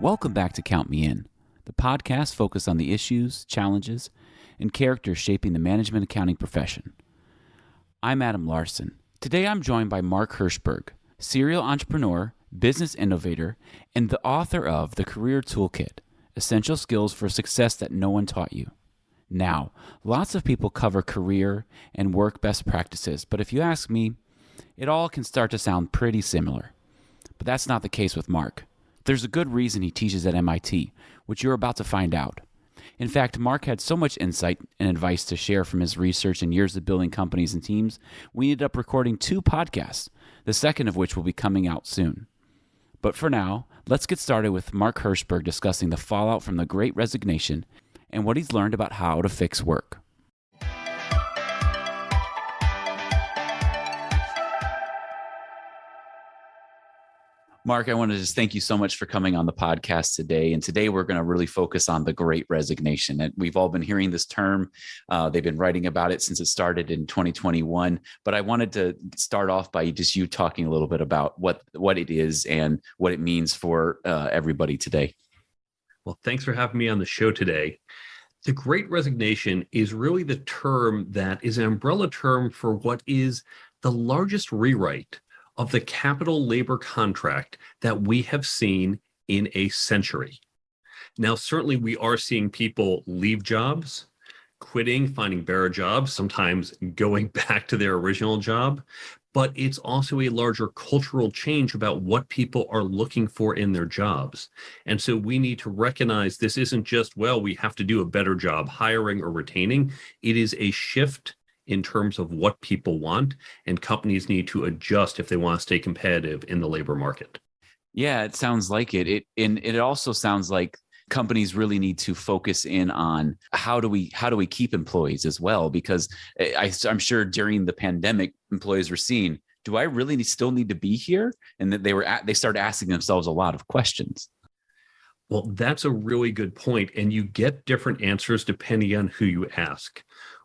Welcome back to Count Me In, the podcast focused on the issues, challenges, and characters shaping the management accounting profession. I'm Adam Larson. Today I'm joined by Mark Herschberg, serial entrepreneur, business innovator, and the author of the Career Toolkit, Essential Skills for Success That No One Taught You. Now, lots of people cover career and work best practices, but if you ask me, it all can start to sound pretty similar. But that's not the case with Mark. There's a good reason he teaches at MIT, which you're about to find out. In fact, Mark had so much insight and advice to share from his research and years of building companies and teams, we ended up recording 2 podcasts, the second of which will be coming out soon. But for now, let's get started with Mark Herschberg discussing the fallout from the Great Resignation and what he's learned about how to fix work. Mark, I want to just thank you so much for coming on the podcast today. And today we're going to really focus on the Great Resignation. And we've all been hearing this term. They've been writing about it since it started in 2021. But I wanted to start off by just you talking a little bit about what it is and what it means for everybody today. Well, thanks for having me on the show today. The Great Resignation is really the term that is an umbrella term for what is the largest rewrite of the capital labor contract that we have seen in a century. Now, certainly we are seeing people leave jobs, quitting, finding better jobs, sometimes going back to their original job, but it's also a larger cultural change about what people are looking for in their jobs. And so we need to recognize this isn't just, well, we have to do a better job hiring or retaining. It is a shift in terms of what people want, and companies need to adjust if they want to stay competitive in the labor market. Yeah, it sounds like it. It also sounds like companies really need to focus in on how do we keep employees as well, because I'm sure during the pandemic, employees were seeing, do I really still need to be here? And that they started asking themselves a lot of questions. Well, that's a really good point, and you get different answers depending on who you ask.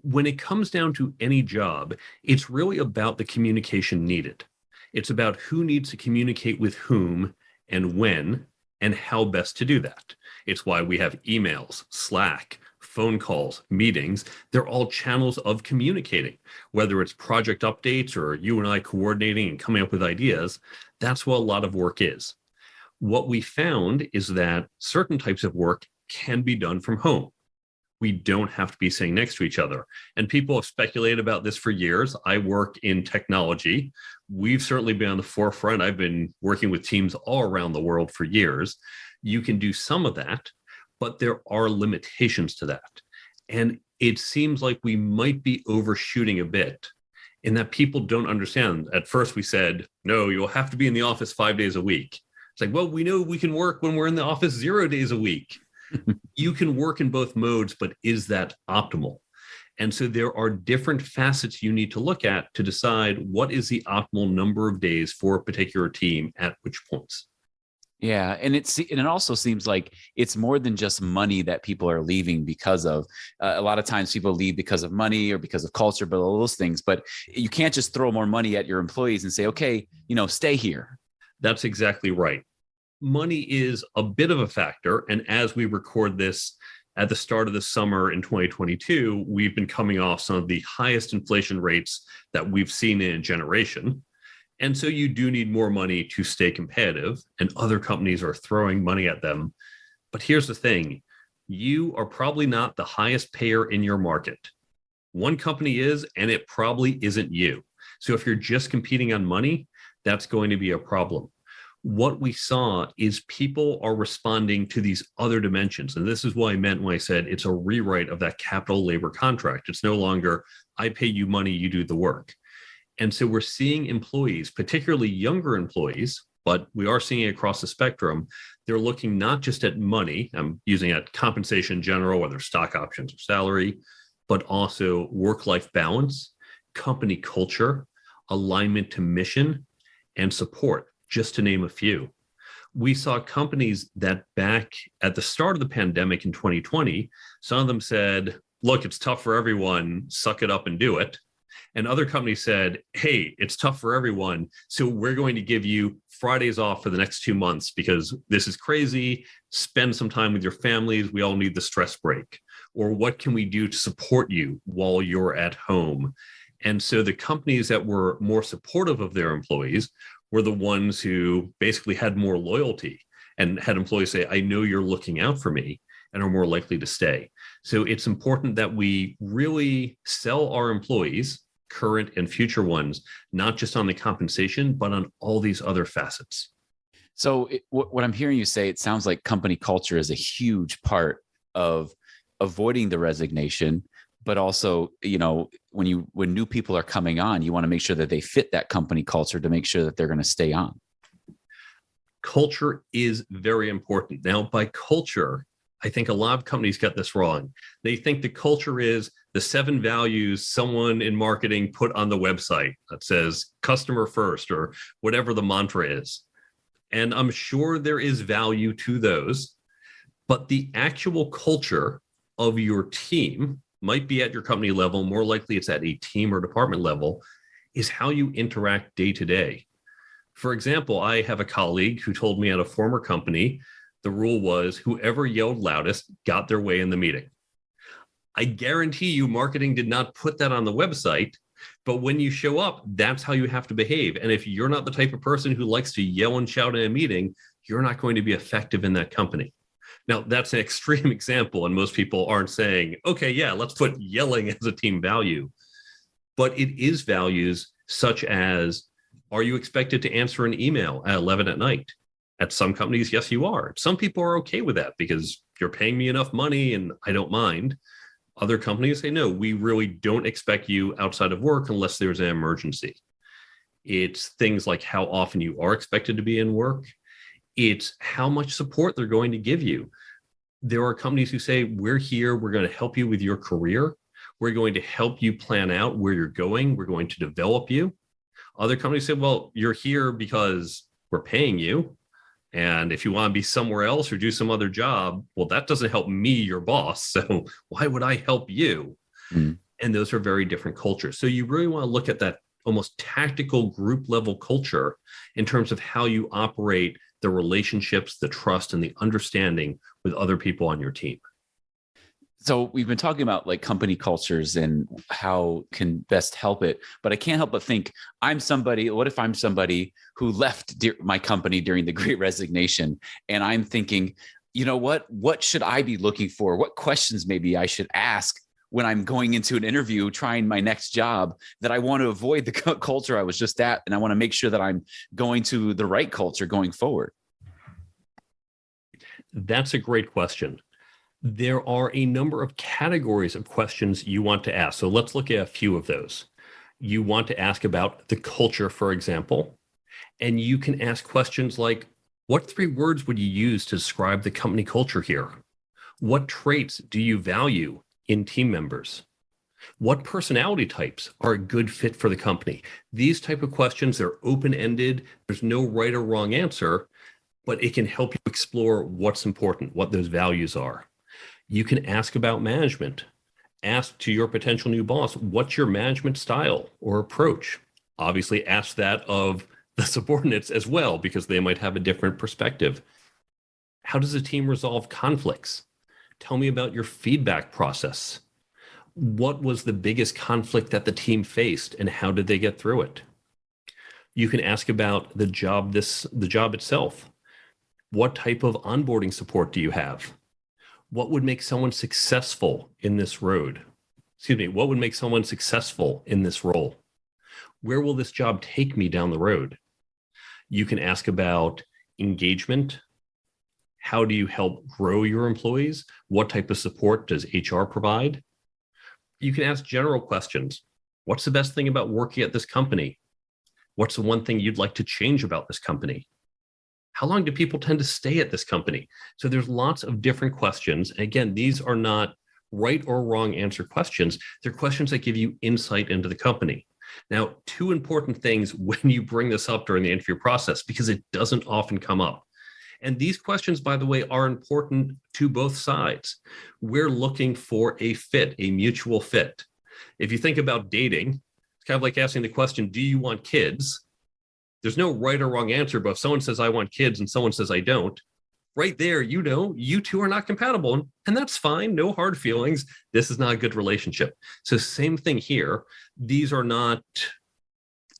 When it comes down to any job, it's really about the communication needed. It's about who needs to communicate with whom and when and how best to do that. It's why we have emails, Slack, phone calls, meetings. They're all channels of communicating, whether it's project updates or you and I coordinating and coming up with ideas. That's what a lot of work is. What we found is that certain types of work can be done from home. We don't have to be sitting next to each other. And people have speculated about this for years. I work in technology. We've certainly been on the forefront. I've been working with teams all around the world for years. You can do some of that, but there are limitations to that. And it seems like we might be overshooting a bit in that people don't understand. At first we said, no, you'll have to be in the office 5 days a week. It's like, well, we know we can work when we're in the office 0 days a week. You can work in both modes, but is that optimal? And so there are different facets you need to look at to decide what is the optimal number of days for a particular team at which points. Yeah, and it also seems like it's more than just money that people are leaving because of. A lot of times people leave because of money or because of culture, but all those things. But you can't just throw more money at your employees and say, okay, stay here. That's exactly right. Money is a bit of a factor. And as we record this at the start of the summer in 2022, we've been coming off some of the highest inflation rates that we've seen in a generation. And so you do need more money to stay competitive, and other companies are throwing money at them. But here's the thing, you are probably not the highest payer in your market. One company is, and it probably isn't you. So if you're just competing on money, that's going to be a problem. What we saw is people are responding to these other dimensions. And this is what I meant when I said it's a rewrite of that capital labor contract. It's no longer, I pay you money, you do the work. And so we're seeing employees, particularly younger employees, but we are seeing it across the spectrum. They're looking not just at money, I'm using at compensation in general, whether stock options or salary, but also work-life balance, company culture, alignment to mission, and support, just to name a few. We saw companies that back at the start of the pandemic in 2020, some of them said, look, it's tough for everyone, suck it up and do it. And other companies said, hey, it's tough for everyone, so we're going to give you Fridays off for the next 2 months because this is crazy. Spend some time with your families. We all need the stress break. Or what can we do to support you while you're at home? And so the companies that were more supportive of their employees were the ones who basically had more loyalty and had employees say, I know you're looking out for me, and are more likely to stay. So it's important that we really sell our employees, current and future ones, not just on the compensation, but on all these other facets. So what I'm hearing you say, it sounds like company culture is a huge part of avoiding the resignation, but also, when new people are coming on, you want to make sure that they fit that company culture to make sure that they're going to stay on. Culture is very important. Now, by culture, I think a lot of companies get this wrong. They think the culture is the 7 values someone in marketing put on the website that says customer first or whatever the mantra is. And I'm sure there is value to those, but the actual culture of your team might be at your company level. More likely it's at a team or department level, is how you interact day to day. For example, I have a colleague who told me at a former company, the rule was whoever yelled loudest got their way in the meeting. I guarantee you marketing did not put that on the website, but when you show up, that's how you have to behave. And if you're not the type of person who likes to yell and shout in a meeting, you're not going to be effective in that company. Now, that's an extreme example, and most people aren't saying, okay, yeah, let's put yelling as a team value. But it is values such as, are you expected to answer an email at 11 at night? At some companies, yes, you are. Some people are okay with that because you're paying me enough money and I don't mind. Other companies say, no, we really don't expect you outside of work unless there's an emergency. It's things like how often you are expected to be in work. It's how much support they're going to give you. There are companies who say, we're here, we're going to help you with your career. We're going to help you plan out where you're going. We're going to develop you. Other companies say, well, you're here because we're paying you. And if you want to be somewhere else or do some other job, well, that doesn't help me, your boss. So why would I help you? Mm. And those are very different cultures. So you really want to look at that almost tactical group level culture in terms of how you operate the relationships, the trust, and the understanding with other people on your team. So we've been talking about like company cultures and how can best help it, but I can't help but think what if I'm somebody who left my company during the Great Resignation, and I'm thinking, what should I be looking for? What questions maybe I should ask when I'm going into an interview, trying my next job, that I want to avoid the culture I was just at, and I want to make sure that I'm going to the right culture going forward? That's a great question. There are a number of categories of questions you want to ask. So let's look at a few of those. You want to ask about the culture, for example, and you can ask questions like, what 3 words would you use to describe the company culture here? What traits do you value in team members? What personality types are a good fit for the company? These type of questions, they're open-ended. There's no right or wrong answer, but it can help you explore what's important, what those values are. You can ask about management. Ask to your potential new boss, what's your management style or approach? Obviously, ask that of the subordinates as well, because they might have a different perspective. How does a team resolve conflicts? Tell me about your feedback process. What was the biggest conflict that the team faced, and how did they get through it? You can ask about the job itself. What type of onboarding support do you have? What would make someone successful in this road? What would make someone successful in this role? Where will this job take me down the road? You can ask about engagement. How do you help grow your employees? What type of support does HR provide? You can ask general questions. What's the best thing about working at this company? What's the one thing you'd like to change about this company? How long do people tend to stay at this company? So there's lots of different questions. And again, these are not right or wrong answer questions. They're questions that give you insight into the company. Now, 2 important things when you bring this up during the interview process, because it doesn't often come up. And these questions, by the way, are important to both sides. We're looking for a fit, a mutual fit. If you think about dating, It's kind of like asking the question, do you want kids? There's no right or wrong answer, but if someone says I want kids and someone says I don't, right there, you two are not compatible. And that's fine. No hard feelings. This is not a good relationship. So same thing here. These are not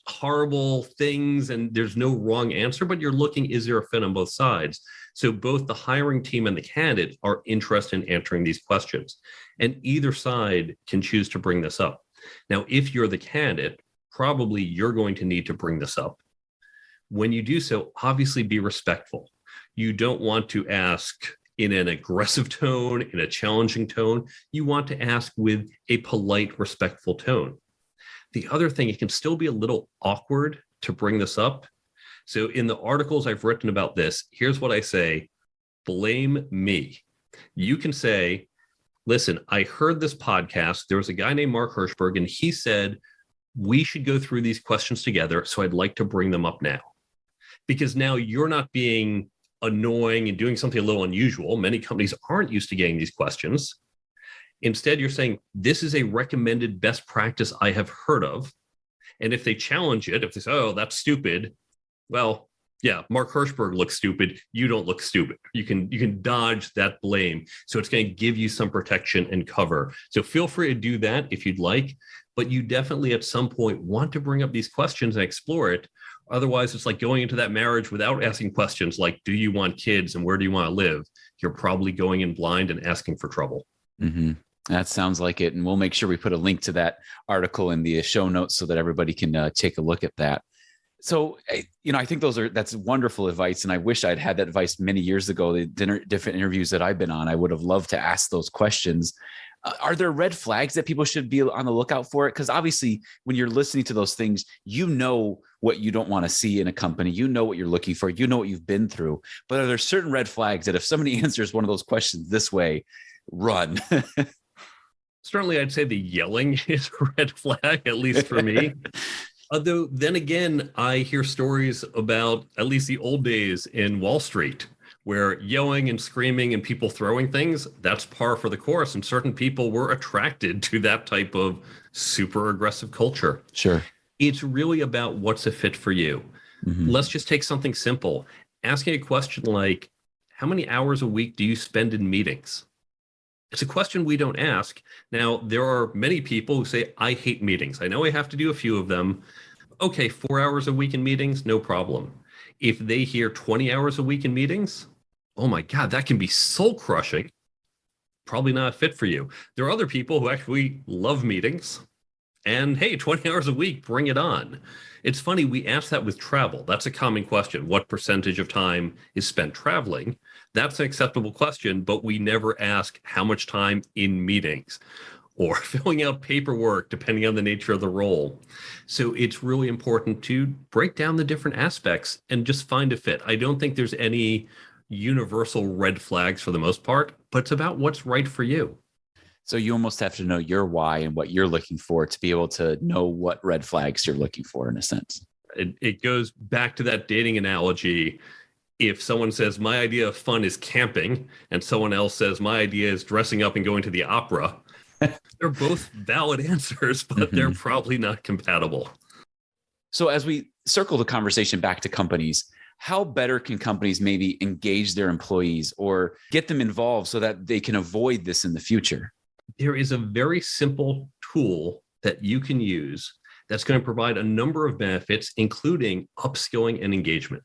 horrible things and there's no wrong answer, but you're looking, is there a fit on both sides? So both the hiring team and the candidate are interested in answering these questions. And either side can choose to bring this up. Now, if you're the candidate, probably you're going to need to bring this up. When you do so, obviously be respectful. You don't want to ask in an aggressive tone, in a challenging tone. You want to ask with a polite, respectful tone. The other thing, it can still be a little awkward to bring this up. So in the articles I've written about this, here's what I say: blame me. You can say, listen, I heard this podcast. There was a guy named Mark Herschberg, and he said, we should go through these questions together. So I'd like to bring them up now. Because now you're not being annoying and doing something a little unusual. Many companies aren't used to getting these questions. Instead, you're saying, this is a recommended best practice I have heard of. And if they challenge it, if they say, oh, that's stupid, well, yeah, Mark Herschberg looks stupid. You don't look stupid. You can dodge that blame. So it's going to give you some protection and cover. So feel free to do that if you'd like, but you definitely at some point want to bring up these questions and explore it. Otherwise, it's like going into that marriage without asking questions like, do you want kids and where do you want to live? You're probably going in blind and asking for trouble. Mm-hmm. That sounds like it. And we'll make sure we put a link to that article in the show notes so that everybody can take a look at that. So, I think that's wonderful advice. And I wish I'd had that advice many years ago. The different interviews that I've been on, I would have loved to ask those questions. Are there red flags that people should be on the lookout for? Because obviously, when you're listening to those things, you know what you don't want to see in a company. You know what you're looking for. You know what you've been through. But are there certain red flags that if somebody answers one of those questions this way, run? Certainly, I'd say the yelling is a red flag, at least for me. Although then again, I hear stories about at least the old days in Wall Street, where yelling and screaming and people throwing things, that's par for the course. And certain people were attracted to that type of super aggressive culture. Sure. It's really about what's a fit for you. Mm-hmm. Let's just take something simple. Asking a question like, how many hours a week do you spend in meetings? It's a question we don't ask. Now, there are many people who say, I hate meetings. I know I have to do a few of them. Okay, 4 hours a week in meetings, no problem. If they hear 20 hours a week in meetings, oh my God, that can be soul crushing. Probably not a fit for you. There are other people who actually love meetings. And hey, 20 hours a week, bring it on. It's funny, we ask that with travel. That's a common question. What percentage of time is spent traveling? That's an acceptable question, but we never ask how much time in meetings or filling out paperwork, depending on the nature of the role. So it's really important to break down the different aspects and just find a fit. I don't think there's any universal red flags for the most part, but it's about what's right for you. So you almost have to know your why and what you're looking for to be able to know what red flags you're looking for, in a sense. It goes back to that dating analogy. If someone says my idea of fun is camping and someone else says my idea is dressing up and going to the opera, they're both valid answers, but they're probably not compatible. So as we circle the conversation back to companies, how better can companies maybe engage their employees or get them involved so that they can avoid this in the future? There is a very simple tool that you can use that's going to provide a number of benefits, including upskilling and engagement.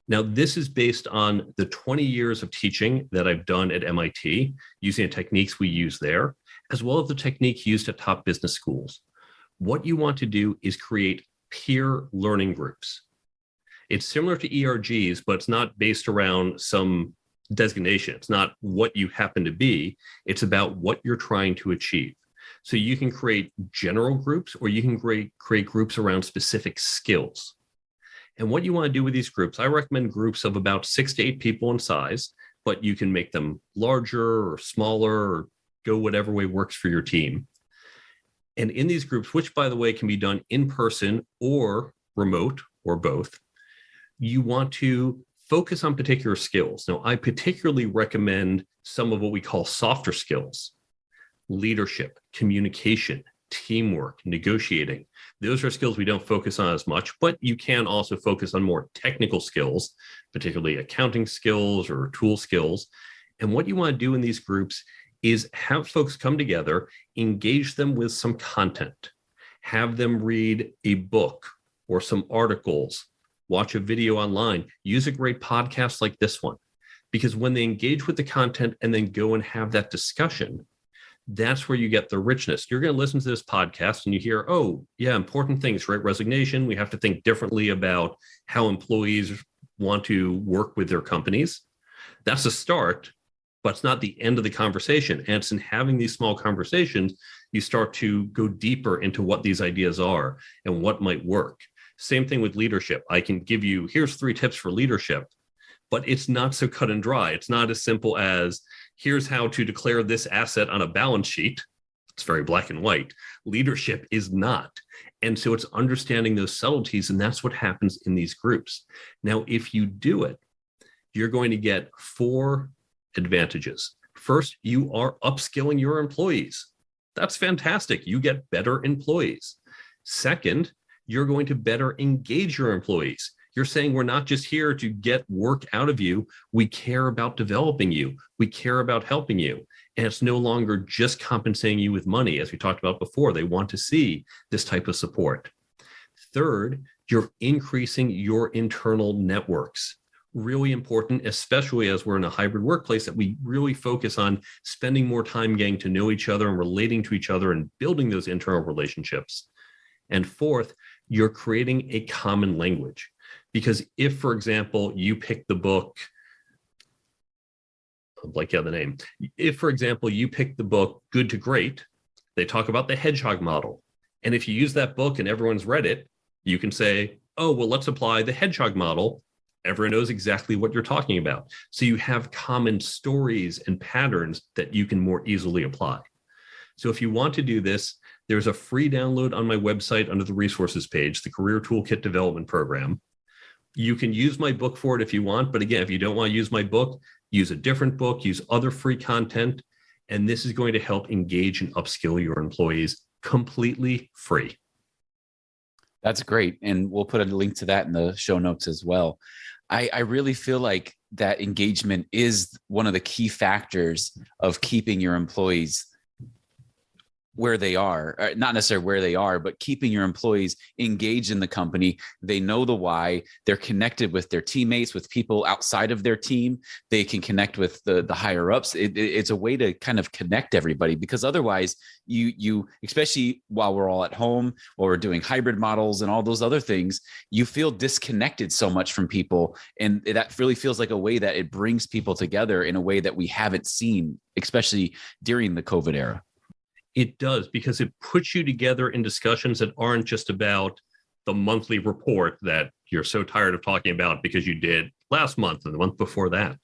Now, this is based on the 20 years of teaching that I've done at MIT, using the techniques we use there, as well as the technique used at top business schools. What you want to do is create peer learning groups. It's similar to ERGs, but it's not based around some designation. It's not what you happen to be. It's about what you're trying to achieve. So you can create general groups or you can create groups around specific skills. And what you want to do with these groups, I recommend groups of about 6 to 8 people in size, but you can make them larger or smaller or go whatever way works for your team. And in these groups, which by the way can be done in person or remote or both, you want to focus on particular skills. Now, I particularly recommend some of what we call softer skills: leadership, communication, teamwork, negotiating. Those are skills we don't focus on as much, but you can also focus on more technical skills, particularly accounting skills or tool skills. And what you want to do in these groups is have folks come together, engage them with some content, have them read a book or some articles, watch a video online, use a great podcast like this one. Because when they engage with the content and then go and have that discussion, that's where you get the richness. You're going to listen to this podcast and you hear, oh, yeah, important things, right? Resignation. We have to think differently about how employees want to work with their companies. That's a start, but it's not the end of the conversation. And it's in having these small conversations, you start to go deeper into what these ideas are and what might work. Same thing with leadership. I can give you, here's 3 tips for leadership, but it's not so cut and dry. It's not as simple as, here's how to declare this asset on a balance sheet. It's very black and white. Leadership is not. And so it's understanding those subtleties, and that's what happens in these groups. Now, if you do it, you're going to get 4 advantages. First, you are upskilling your employees. That's fantastic. You get better employees. Second, you're going to better engage your employees. You're saying we're not just here to get work out of you. We care about developing you. We care about helping you. And it's no longer just compensating you with money, as we talked about before. They want to see this type of support. Third, you're increasing your internal networks. Really important, especially as we're in a hybrid workplace, that we really focus on spending more time getting to know each other and relating to each other and building those internal relationships. And fourth, you're creating a common language. Because if, for example, you pick the book, I'll blank out the name. If, for example, you pick the book Good to Great, they talk about the hedgehog model. And if you use that book and everyone's read it, you can say, oh, well, let's apply the hedgehog model. Everyone knows exactly what you're talking about. So you have common stories and patterns that you can more easily apply. So if you want to do this, there's a free download on my website under the resources page, the Career Toolkit Development Program. You can use my book for it if you want, but again, if you don't want to use my book, use a different book, use other free content, and this is going to help engage and upskill your employees completely free. That's great. And we'll put a link to that in the show notes as well. I really feel like that engagement is one of the key factors of keeping your employees where they are, not necessarily where they are, but keeping your employees engaged in the company. They know the why. They're connected with their teammates, with people outside of their team. They can connect with the higher ups. It's a way to kind of connect everybody, because otherwise you, especially while we're all at home or we're doing hybrid models and all those other things, you feel disconnected so much from people. And that really feels like a way that it brings people together in a way that we haven't seen, especially during the COVID era. It does, because it puts you together in discussions that aren't just about the monthly report that you're so tired of talking about because you did last month and the month before that.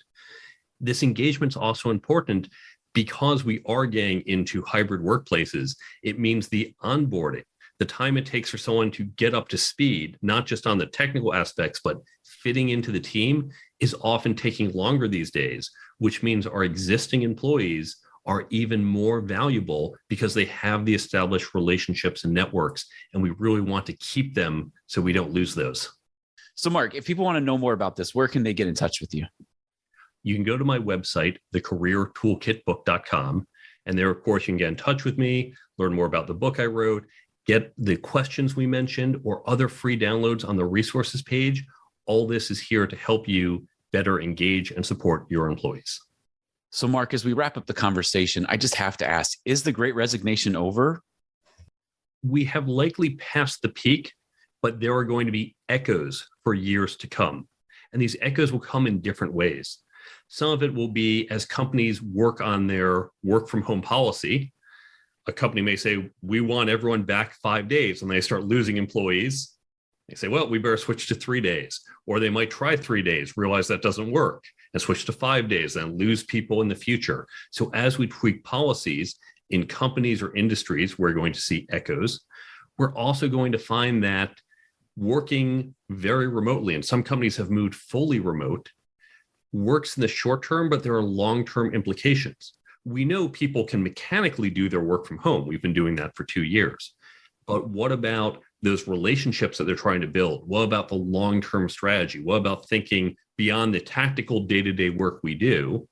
This engagement's also important because we are getting into hybrid workplaces. It means the onboarding, the time it takes for someone to get up to speed, not just on the technical aspects, but fitting into the team, is often taking longer these days, which means our existing employees are even more valuable because they have the established relationships and networks, and we really want to keep them so we don't lose those. So Mark, if people want to know more about this, where can they get in touch with you? You can go to my website, thecareertoolkitbook.com, and there, of course, you can get in touch with me, learn more about the book I wrote, get the questions we mentioned, or other free downloads on the resources page. All this is here to help you better engage and support your employees. So Mark, as we wrap up the conversation, I just have to ask, is the Great Resignation over? We have likely passed the peak, but there are going to be echoes for years to come. And these echoes will come in different ways. Some of it will be as companies work on their work from home policy. A company may say, we want everyone back 5 days, and they start losing employees. They say, well, we better switch to 3 days. Or they might try 3 days, realize that doesn't work, and switch to 5 days, and lose people in the future. So as we tweak policies in companies or industries, we're going to see echoes. We're also going to find that working very remotely, and some companies have moved fully remote, works in the short term, but there are long-term implications. We know people can mechanically do their work from home. We've been doing that for 2 years. But what about those relationships that they're trying to build? What about the long-term strategy? What about thinking beyond the tactical day-to-day work we do?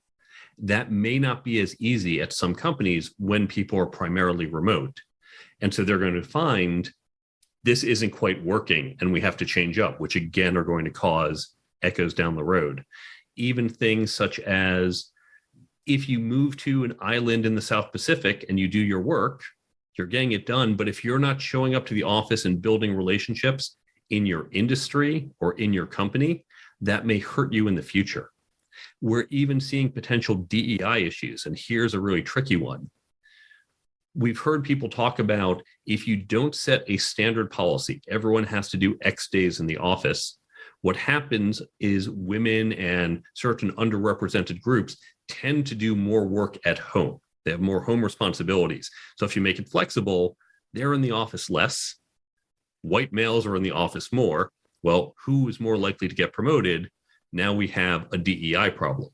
That may not be as easy at some companies when people are primarily remote. And so they're going to find this isn't quite working and we have to change up, which again are going to cause echoes down the road. Even things such as if you move to an island in the South Pacific and you do your work, you're getting it done. But if you're not showing up to the office and building relationships in your industry or in your company, that may hurt you in the future. We're even seeing potential DEI issues. And here's a really tricky one. We've heard people talk about if you don't set a standard policy, everyone has to do X days in the office. What happens is women and certain underrepresented groups tend to do more work at home. They have more home responsibilities. So if you make it flexible, they're in the office less. White males are in the office more. Well, who is more likely to get promoted? Now we have a DEI problem.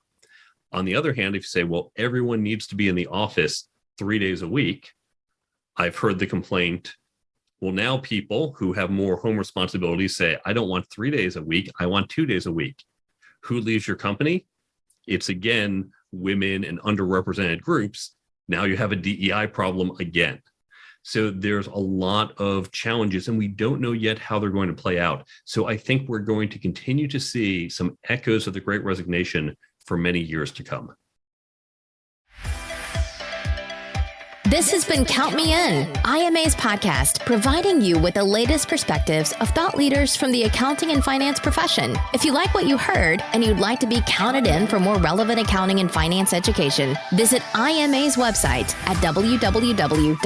On the other hand, if you say, well, everyone needs to be in the office 3 days a week, I've heard the complaint, well, now people who have more home responsibilities say, I don't want 3 days a week, I want 2 days a week. Who leaves your company? It's again, women and underrepresented groups. Now you have a DEI problem again. So there's a lot of challenges and we don't know yet how they're going to play out. So I think we're going to continue to see some echoes of the Great Resignation for many years to come. This has been Count Me In, IMA's podcast, providing you with the latest perspectives of thought leaders from the accounting and finance profession. If you like what you heard and you'd like to be counted in for more relevant accounting and finance education, visit IMA's website at www.imanet.org.